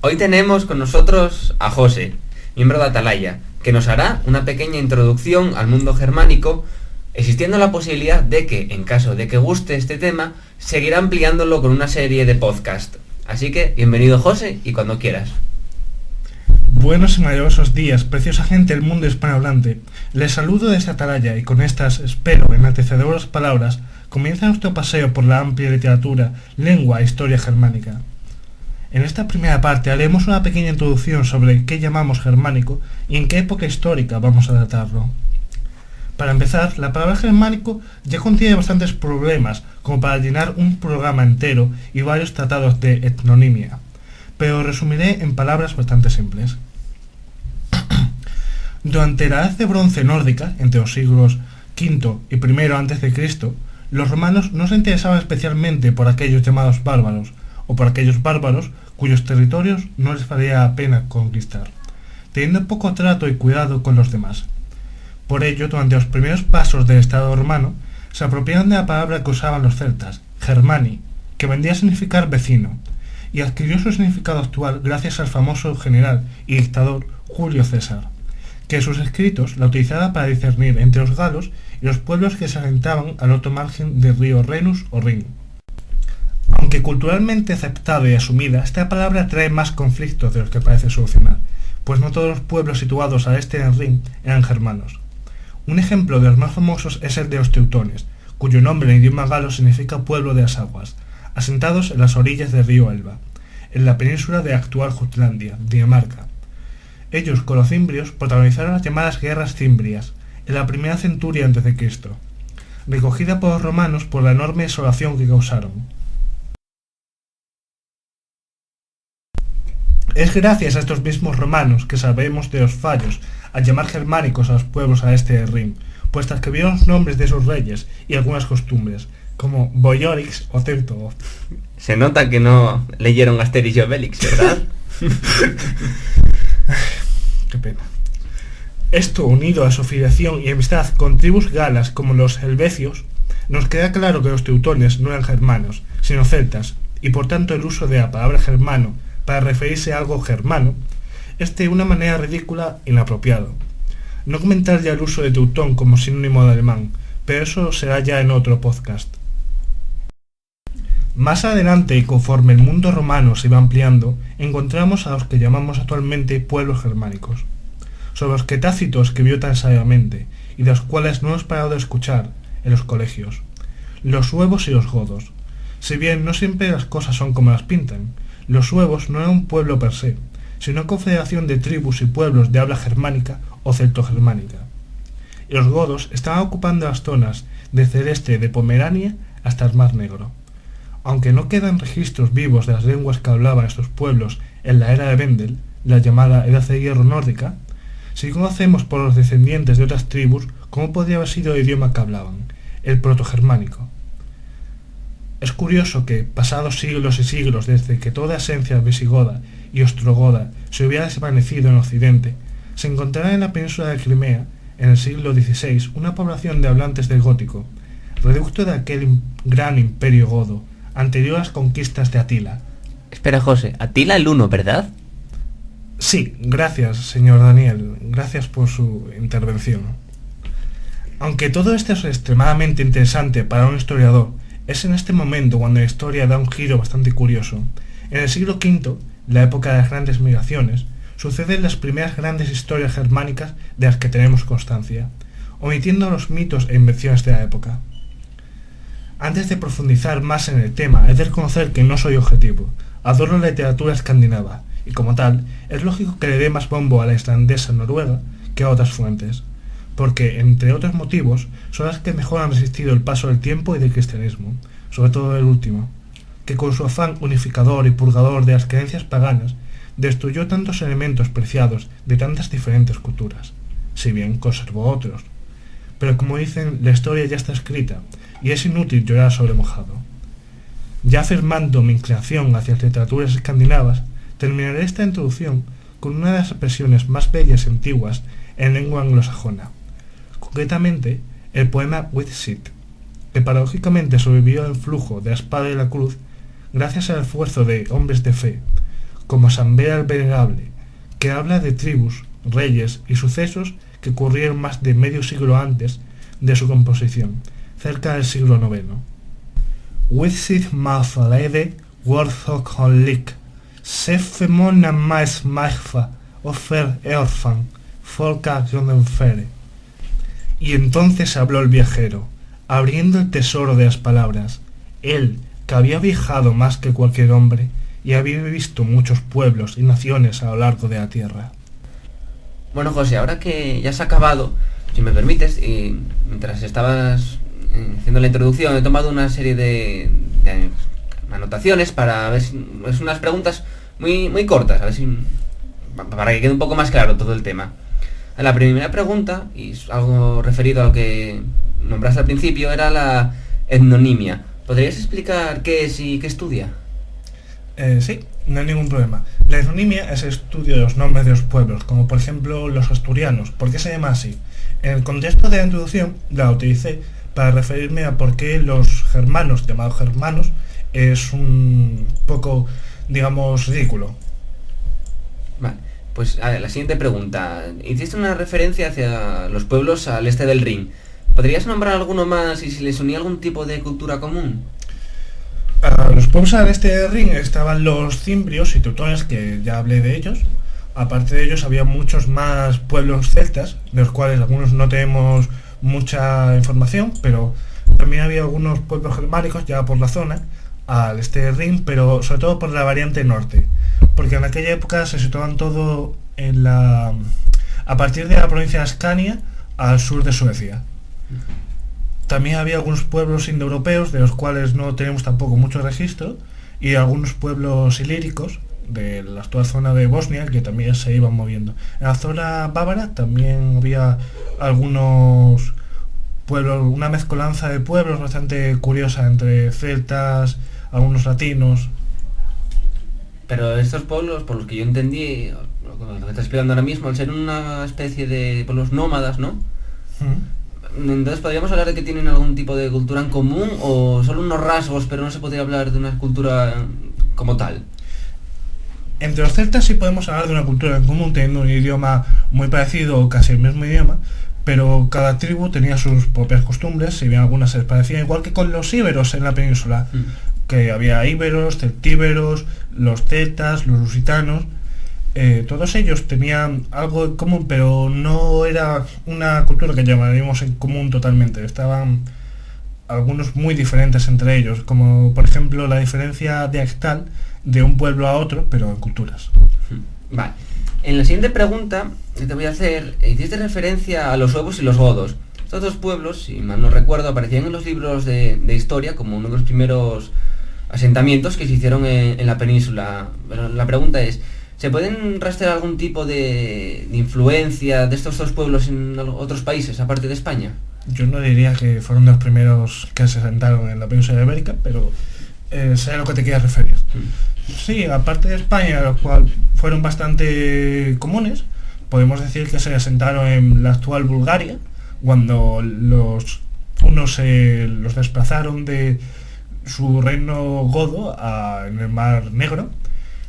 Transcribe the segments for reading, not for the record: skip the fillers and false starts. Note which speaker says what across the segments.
Speaker 1: Hoy tenemos con nosotros a José, miembro de Atalaya, que nos hará una pequeña introducción al mundo germánico, existiendo la posibilidad de que, en caso de que guste este tema, seguirá ampliándolo con una serie de podcast. Así que, bienvenido José, y cuando quieras.
Speaker 2: Buenos y maravillosos días, preciosa gente del mundo hispanohablante. Les saludo desde Atalaya y con estas, espero, enaltecedoras palabras, comienza nuestro paseo por la amplia literatura, lengua e historia germánica. En esta primera parte haremos una pequeña introducción sobre qué llamamos germánico y en qué época histórica vamos a tratarlo. Para empezar, la palabra germánico ya contiene bastantes problemas como para llenar un programa entero y varios tratados de etnonimia, pero resumiré en palabras bastante simples. Durante la edad de bronce nórdica, entre los siglos V y I a.C., los romanos no se interesaban especialmente por aquellos llamados bárbaros, o por aquellos bárbaros cuyos territorios no les valía la pena conquistar, teniendo poco trato y cuidado con los demás. Por ello, durante los primeros pasos del Estado romano, se apropiaron de la palabra que usaban los celtas, germani, que vendría a significar vecino, y adquirió su significado actual gracias al famoso general y dictador Julio César, que en sus escritos la utilizaba para discernir entre los galos y los pueblos que se asentaban al otro margen del río Renus o Rin. Aunque culturalmente aceptada y asumida, esta palabra trae más conflictos de los que parece solucionar, pues no todos los pueblos situados al este del Rin eran germanos. Un ejemplo de los más famosos es el de los teutones, cuyo nombre en idioma galo significa pueblo de las aguas, asentados en las orillas del río Elba, en la península de actual Jutlandia, Dinamarca. Ellos, con los cimbrios, protagonizaron las llamadas guerras cimbrias, en la primera centuria a.C., recogida por los romanos por la enorme desolación que causaron. Es gracias a estos mismos romanos que sabemos de los fallos al llamar germánicos a los pueblos al este del Rin, pues transcribieron los nombres de sus reyes y algunas costumbres, como Boiorix o Teutogoth.
Speaker 1: Se nota que no leyeron Asterix y Obelix, ¿verdad?
Speaker 2: Qué pena. Esto, unido a su filiación y amistad con tribus galas como los helvecios, nos queda claro que los teutones no eran germanos, sino celtas, y por tanto el uso de la palabra germano para referirse a algo germano es de una manera ridícula e inapropiado. No comentar ya el uso de teutón como sinónimo de alemán, pero eso será ya en otro podcast. Más adelante, y conforme el mundo romano se iba ampliando, encontramos a los que llamamos actualmente pueblos germánicos, sobre los que Tácito escribió tan sabiamente, y de los cuales no hemos parado de escuchar en los colegios: los suevos y los godos. Si bien no siempre las cosas son como las pintan, los suevos no eran un pueblo per se, sino una confederación de tribus y pueblos de habla germánica o celtogermánica. Y los godos estaban ocupando las zonas desde el este de Pomerania hasta el Mar Negro. Aunque no quedan registros vivos de las lenguas que hablaban estos pueblos en la era de Vendel, la llamada Edad de Hierro nórdica, sí conocemos por los descendientes de otras tribus cómo podría haber sido el idioma que hablaban, el protogermánico. Es curioso que, pasados siglos y siglos desde que toda esencia visigoda y ostrogoda se hubiera desvanecido en Occidente, se encontrará en la península de Crimea, en el siglo XVI, una población de hablantes del gótico, reducto de aquel gran imperio godo, anterior a las conquistas de Atila.
Speaker 1: Espera, José, Atila el Uno, ¿verdad?
Speaker 2: Sí, gracias, señor Daniel, gracias por su intervención. Aunque todo esto es extremadamente interesante para un historiador, es en este momento cuando la historia da un giro bastante curioso. En el siglo V, la época de las grandes migraciones, suceden las primeras grandes historias germánicas de las que tenemos constancia, omitiendo los mitos e invenciones de la época. Antes de profundizar más en el tema, he de reconocer que no soy objetivo. Adoro la literatura escandinava, y como tal, es lógico que le dé más bombo a la islandesa noruega que a otras fuentes, porque, entre otros motivos, son las que mejor han resistido el paso del tiempo y del cristianismo, sobre todo el último, que con su afán unificador y purgador de las creencias paganas, destruyó tantos elementos preciados de tantas diferentes culturas, si bien conservó otros. Pero como dicen, la historia ya está escrita, y es inútil llorar sobre mojado. Ya afirmando mi inclinación hacia las literaturas escandinavas, terminaré esta introducción con una de las expresiones más bellas y antiguas en lengua anglosajona, concretamente el poema Witsit, que paradójicamente sobrevivió al flujo de la espada y la cruz gracias al esfuerzo de hombres de fe, como Asamblea el Venerable, que habla de tribus, reyes y sucesos que ocurrieron más de medio siglo antes de su composición, cerca del siglo IX. Witzig Mafalede Warthog Honlik, Sefemona Mais Magfa, Ofer Eorfan, Folka Gronenfere. Y entonces habló el viajero, abriendo el tesoro de las palabras, él, que había viajado más que cualquier hombre, y había visto muchos pueblos y naciones a lo largo de la tierra.
Speaker 1: Bueno, José, ahora que ya se ha acabado, si me permites, y mientras estabas haciendo la introducción, he tomado una serie de anotaciones para ver si, es unas preguntas muy cortas, a ver si, para que quede un poco más claro todo el tema. La primera pregunta, y es algo referido a lo que nombraste al principio, era la etnonimia. ¿Podrías explicar qué es y qué estudia?
Speaker 2: Sí, no hay ningún problema. La etnonimia es el estudio de los nombres de los pueblos, como por ejemplo los asturianos. ¿Por qué se llama así? En el contexto de la introducción la utilicé para referirme a por qué los germanos, llamados germanos, es un poco, digamos, ridículo.
Speaker 1: Vale, pues a ver, la siguiente pregunta. Hiciste una referencia hacia los pueblos al este del Rin. ¿Podrías nombrar alguno más y si les unía algún tipo de cultura común?
Speaker 2: A los pueblos al este del Rin estaban los cimbrios y teutones, que ya hablé de ellos. Aparte de ellos había muchos más pueblos celtas, de los cuales algunos no tenemos mucha información, pero también había algunos pueblos germánicos ya por la zona, al este del Rin, pero sobre todo por la variante norte, porque en aquella época se situaban todo a partir de la provincia de Ascania al sur de Suecia. También había algunos pueblos indoeuropeos de los cuales no tenemos tampoco mucho registro, y algunos pueblos ilíricos de la actual zona de Bosnia que también se iban moviendo. En la zona bávara también había algunos pueblos, una mezcolanza de pueblos bastante curiosa entre celtas, algunos latinos.
Speaker 1: Pero estos pueblos, por los que yo entendí, lo que estás explicando ahora mismo, al ser una especie de pueblos nómadas, ¿no? Entonces, ¿podríamos hablar de que tienen algún tipo de cultura en común o solo unos rasgos, pero no se podría hablar de una cultura como tal?
Speaker 2: Entre los celtas sí podemos hablar de una cultura en común, teniendo un idioma muy parecido o casi el mismo idioma, pero cada tribu tenía sus propias costumbres, si bien algunas se les parecían, igual que con los íberos en la península, que había íberos, celtíberos, los celtas, los lusitanos. Todos ellos tenían algo en común, pero no era una cultura que llamaríamos en común totalmente. Estaban algunos muy diferentes entre ellos, como por ejemplo la diferencia dialectal de un pueblo a otro, pero en culturas.
Speaker 1: Vale. En la siguiente pregunta que te voy a hacer, hiciste referencia a los suevos y los godos. Estos dos pueblos, si mal no recuerdo, aparecían en los libros de historia como uno de los primeros asentamientos que se hicieron en la península. Pero la pregunta es, ¿se pueden rastrear algún tipo de influencia de estos dos pueblos en otros países, aparte de España?
Speaker 2: Yo no diría que fueron los primeros que se asentaron en la península ibérica, pero sé a lo que te quieras referir. Sí, aparte de España, los cuales fueron bastante comunes, podemos decir que se asentaron en la actual Bulgaria, cuando los desplazaron de su reino godo en el Mar Negro.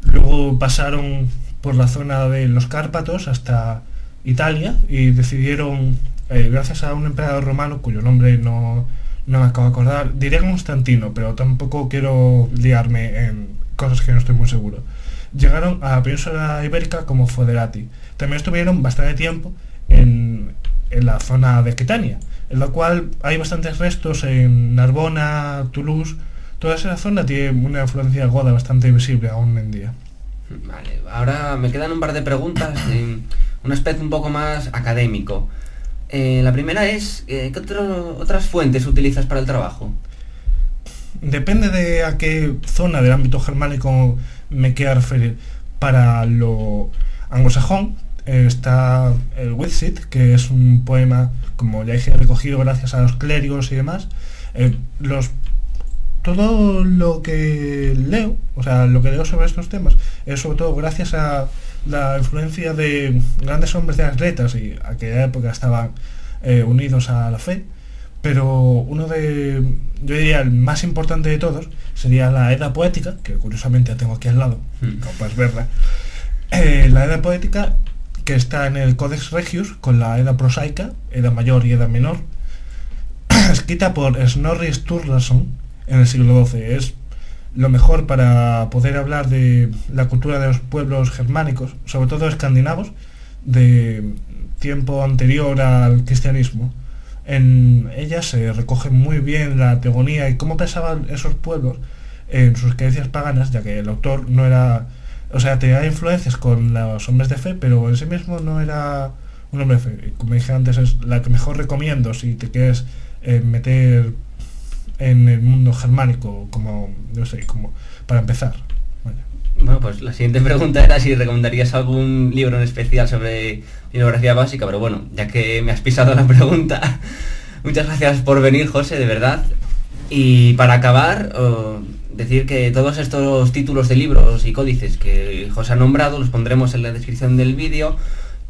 Speaker 2: Luego pasaron por la zona de los Cárpatos hasta Italia y decidieron, gracias a un emperador romano cuyo nombre no me acabo de acordar, diré Constantino, pero tampoco quiero liarme en cosas que no estoy muy seguro, llegaron a la península ibérica como foederati. También estuvieron bastante tiempo en la zona de Aquitania, en la cual hay bastantes restos en Narbona, Toulouse. Toda esa zona tiene una influencia goda bastante visible aún en día.
Speaker 1: Vale, ahora me quedan un par de preguntas en un aspecto un poco más académico. La primera es, ¿qué otras fuentes utilizas para el trabajo?
Speaker 2: Depende de a qué zona del ámbito germánico me quiera referir. Para lo anglosajón está el Witzig, que es un poema, como ya dije, recogido gracias a los clérigos y demás. Todo lo que leo, sobre estos temas, es sobre todo gracias a la influencia de grandes hombres de las letras, y a aquella época estaban unidos a la fe. Pero uno de yo diría el más importante de todos, sería la Edda Poética, que curiosamente la tengo aquí al lado, como puedes verla. La Edda Poética, que está en el Codex Regius, con la Edda Prosaica, Edda Mayor y Edda Menor, escrita por Snorri Sturlason en el siglo XII. Es lo mejor para poder hablar de la cultura de los pueblos germánicos, sobre todo escandinavos, de tiempo anterior al cristianismo. En ella se recoge muy bien la teogonía y cómo pensaban esos pueblos en sus creencias paganas, ya que el autor no era... O sea, tenía influencias con los hombres de fe, pero en sí mismo no era un hombre de fe. Y como dije antes, es la que mejor recomiendo si te quieres meter en el mundo germánico, como, no sé, como para empezar. Vale.
Speaker 1: Bueno, pues la siguiente pregunta era si recomendarías algún libro en especial sobre bibliografía básica, pero bueno, ya que me has pisado la pregunta, muchas gracias por venir, José, de verdad. Y para acabar, decir que todos estos títulos de libros y códices que José ha nombrado los pondremos en la descripción del vídeo,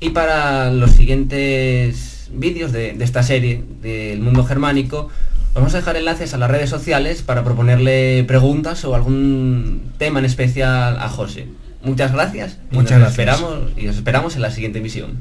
Speaker 1: y para los siguientes vídeos de esta serie del mundo germánico vamos a dejar enlaces a las redes sociales para proponerle preguntas o algún tema en especial a José. Muchas gracias.
Speaker 2: Muchas gracias.
Speaker 1: Os esperamos en la siguiente emisión.